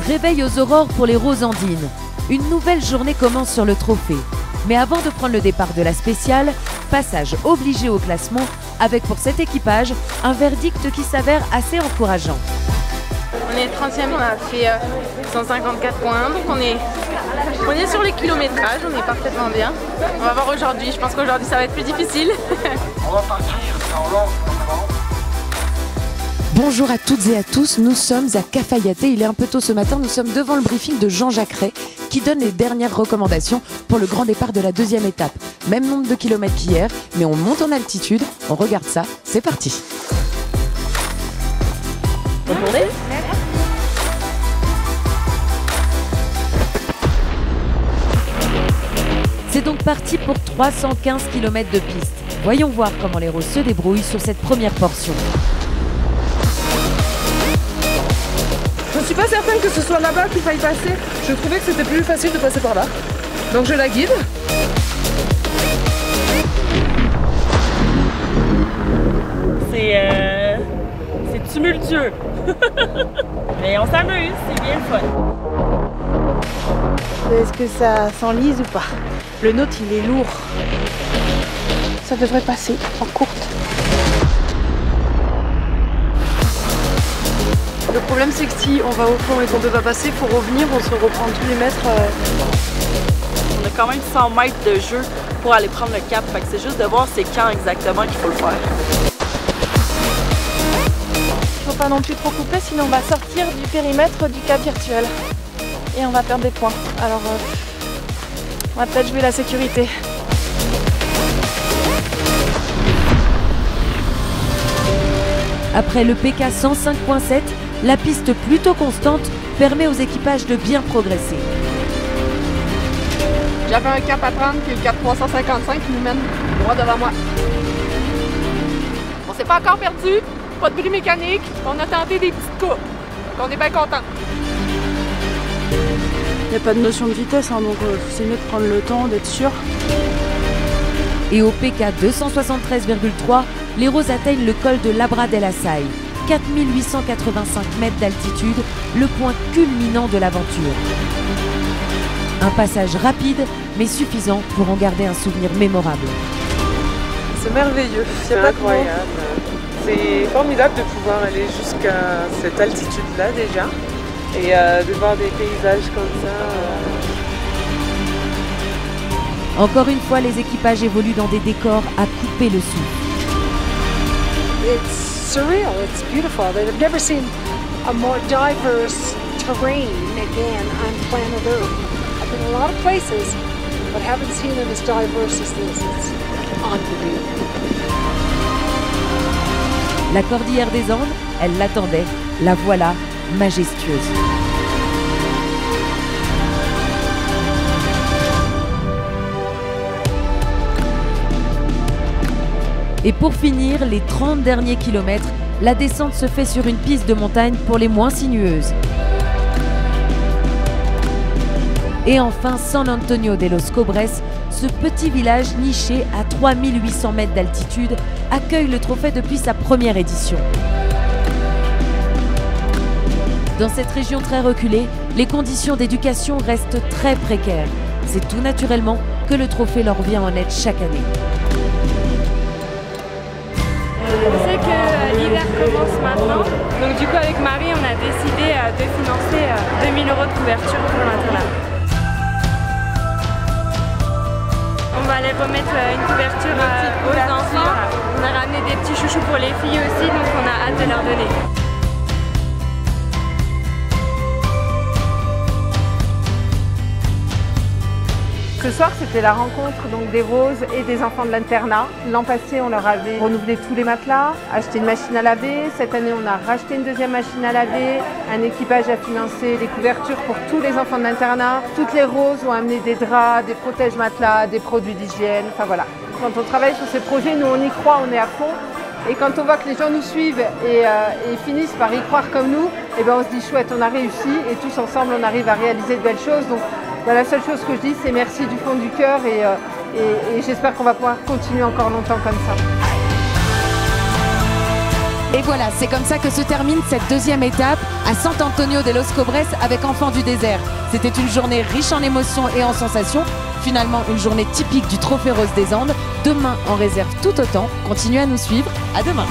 Réveil aux aurores pour les Roses Andines. Une nouvelle journée commence sur le trophée. Mais avant de prendre le départ de la spéciale, passage obligé au classement avec pour cet équipage un verdict qui s'avère assez encourageant. On est 30e, on a fait 154 points, donc on est sur les kilométrages, on est parfaitement bien. On va voir aujourd'hui, je pense qu'aujourd'hui ça va être plus difficile. On va partir en long. Bonjour à toutes et à tous, nous sommes à Cafayate, il est un peu tôt ce matin, nous sommes devant le briefing de Jean-Jacques Ray qui donne les dernières recommandations pour le grand départ de la deuxième étape. Même nombre de kilomètres qu'hier, mais on monte en altitude, on regarde ça, c'est parti. Bonne journée. C'est donc parti pour 315 km de piste. Voyons voir comment les Roses se débrouillent sur cette première portion. Je ne suis pas certaine que ce soit là-bas qu'il faille passer. Je trouvais que c'était plus facile de passer par là. Donc je la guide. C'est tumultueux. Mais on s'amuse, c'est bien le fun. Est-ce que ça s'enlise ou pas? Le nôtre, il est lourd. Ça devrait passer en courte. Le problème, c'est que si on va au fond et qu'on ne peut pas passer, pour revenir, on se reprend tous les mètres. On a quand même 100 mètres de jeu pour aller prendre le cap. Fait que c'est juste de voir c'est quand exactement qu'il faut le faire. Il ne faut pas non plus trop couper, sinon on va sortir du périmètre du cap virtuel. Et on va perdre des points. Alors, on va peut-être jouer la sécurité. Après le PK 105.7, la piste plutôt constante permet aux équipages de bien progresser. J'avais un cap à prendre qui est le cap 355 qui nous mène droit devant moi. On s'est pas encore perdu, pas de bruit mécanique, on a tenté des petites coupes. Donc on est bien content. Il n'y a pas de notion de vitesse, hein, donc c'est mieux de prendre le temps, d'être sûr. Et au PK 273,3, les Roses atteignent le col de Labra del Assai, 4885 mètres d'altitude, le point culminant de l'aventure. Un passage rapide, mais suffisant pour en garder un souvenir mémorable. C'est merveilleux, c'est incroyable. C'est formidable de pouvoir aller jusqu'à cette altitude-là déjà et de voir des paysages comme ça. Encore une fois, les équipages évoluent dans des décors à couper le souffle. It's surreal, it's beautiful. I've never seen a more diverse terrain again on planet Earth. I've been in a lot of places, but haven't seen it as diverse as this. It's unbelievable. La Cordillère des Andes, elle l'attendait, la voilà, majestueuse. Et pour finir, les 30 derniers kilomètres, la descente se fait sur une piste de montagne pour les moins sinueuses. Et enfin, San Antonio de los Cobres, ce petit village niché à 3800 mètres d'altitude, accueille le trophée depuis sa première édition. Dans cette région très reculée, les conditions d'éducation restent très précaires. C'est tout naturellement que le trophée leur vient en aide chaque année. On sait que l'hiver commence maintenant, donc du coup avec Marie on a décidé de financer 2000 € de couverture pour l'internat. On va aller remettre une couverture aux enfants. On a ramené des petits chouchous pour les filles aussi, donc on a hâte de leur donner. Ce soir, c'était la rencontre donc, des Roses et des enfants de l'internat. L'an passé, on leur avait renouvelé tous les matelas, acheté une machine à laver. Cette année, on a racheté une deuxième machine à laver. Un équipage a financé les couvertures pour tous les enfants de l'internat. Toutes les Roses ont amené des draps, des protège-matelas, des produits d'hygiène. Enfin voilà. Quand on travaille sur ces projets, nous, on y croit, on est à fond. Et quand on voit que les gens nous suivent et finissent par y croire comme nous, eh ben on se dit chouette, on a réussi et tous ensemble, on arrive à réaliser de belles choses. Donc, la seule chose que je dis, c'est merci du fond du cœur et j'espère qu'on va pouvoir continuer encore longtemps comme ça. Et voilà, c'est comme ça que se termine cette deuxième étape. à San Antonio de los Cobres avec Enfants du désert. C'était une journée riche en émotions et en sensations. Finalement, une journée typique du Trophée Rose des Andes. Demain en réserve tout autant. Continuez à nous suivre. À demain.